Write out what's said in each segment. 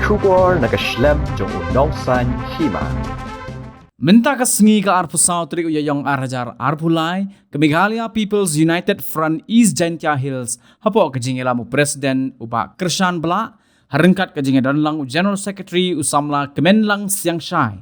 Shubor nakaslem jong unongsan hima. Minta kesengi ke arpu sautri uyayong arajar arpulai ke Meghalaya People's United Front East Jaintia Hills hapo ke jingela mu presiden uba Krishan Bala harengkat ke jingela lang General Secretary usamla Kemenlang Siang Shai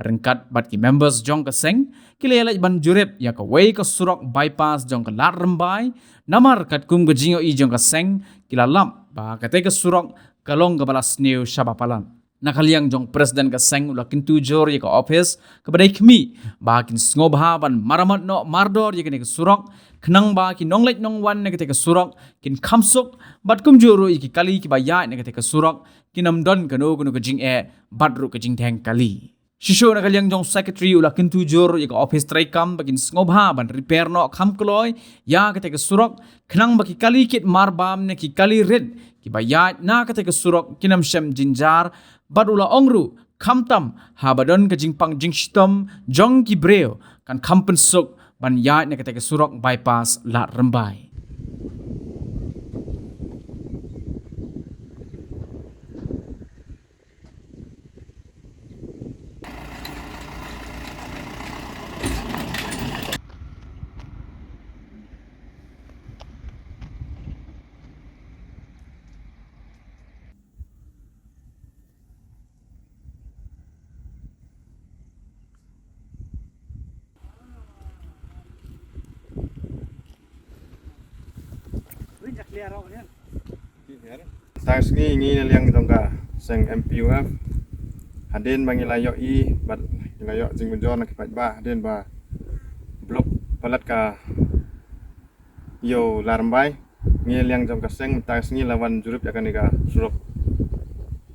harengkat bat ki members jong ke seng kilele ban jurip ya ke way ke surok bypass jong ke lat rembai namar kat kum ke jingo i jong ke seng kilalam ba kate ke surok kalong ke balas new syabapalan nakaliang jong presiden ka seng ulakin tujor ye ka office kepada kami bakin ngobha ban maramat no mardor ye kene surok khnang ba ki nonglet nong wan ne ke surok kin khamsuk bat kum joro ye ki kali ki ba ya ne ke surok kinam don kano kuno ke jing e badru ke jing theng kali shisho nakaliang jong secretary ulakin tujor ye ka office trai kam bakin ngobha ban repair no kham kloi ya ke surok khnang ba ki kali kit marbam ne ki kali red ki ba ya na ke surok kinam shem jinjar badula ongru kamtam habadon ke jingpang jingstom jong ki breo kan kampensuk ban ya ne ke surok bypass lat rembai Tang ngi liang tongka seng MPUF hadin bangi layo i bat layo jing bunjon nak pat ba hadin ba blok palat ka yo larmbai ngi liang tongka seng tang ngi lawan jurup akan nika surok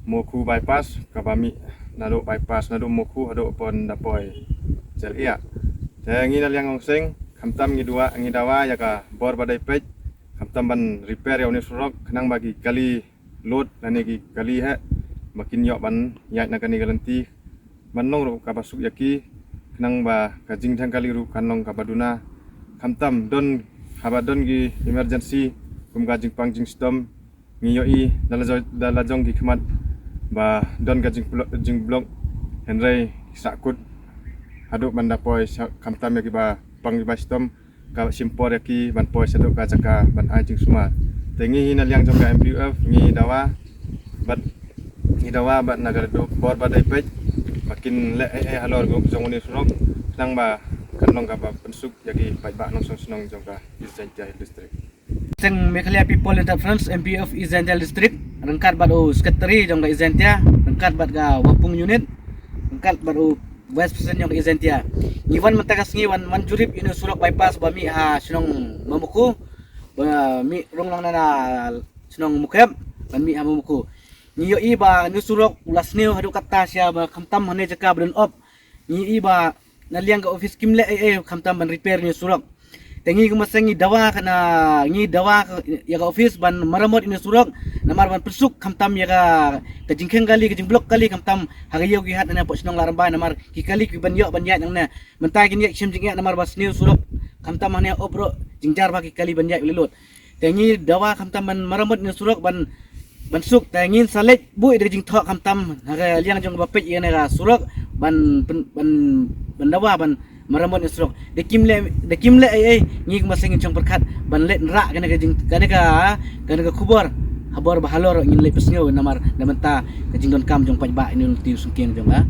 moku bypass ka bami nado bypass nado moku ado pon dapoi jel iya ngi liang seng kamtam ngi dua ngi dawa ya ka bor badai pej kamtam ban repair ya ni surok kenang bagi kali load nani ki kali ha makin yok ban yak na kani garanti manong ro ka basuk yaki kenang ba ka jing thang kali ru kanong ka baduna kamtam don habadon gi emergency kum ka jing pang jing stom ngi yo i dala jong ki khmat ba don ka jing blok henry sakut haduk banda poi kamtam yaki ba pang ba stom ka simpor yaki ban poi seduk ka jaka ban ajing suma tengi hinal yang jongga MPUF ngi dawa bat nagar do bor badai pej makin le halor go jong ni surok nang ba kanong ka ba pensuk yagi pai ba nong sonong jongga Jaintia district seng Meghalaya People Interference MPUF Jaintia district rengkat bat o secretary jongga Jaintia rengkat bat ga wapung unit rengkat bat o vice president jongga Jaintia ngiwan mentakas ngiwan manjurip ini surok bypass bami ha sinong mamuku mi rong lang na sinong mukem ban mi amuku ni yo iba ni surok ulas new hadu kata sia ba kamtam hane jaka bren op ni iba naliang ka office kimle kamtam ban repair ni surok tengi kumasengi dawa kana ni dawa ya ka office ban maramot ini surok namar ban persuk kamtam ya ka jingkheng kali ka jingblok kali kamtam hagayo gi hat na po sinong laramba namar ki kali ki ban yo ban ya nang na mentai kin ya sim jing ya namar bas new surok kamtam hane opro jingjar bagi kali ban ya lelot tengi dawa kamtam ban maramot ni surok ban suk tengin salek bu dari jing thok kamtam haga liang jong bapet ye na surok ban dawa ban maramot ni surok de kimle ngi masengin chong perkat ban let ra kana ka kubor habor bahalor ngin le pesnyo namar namenta ka jing don kam jong pajba ini ti sungking jong ha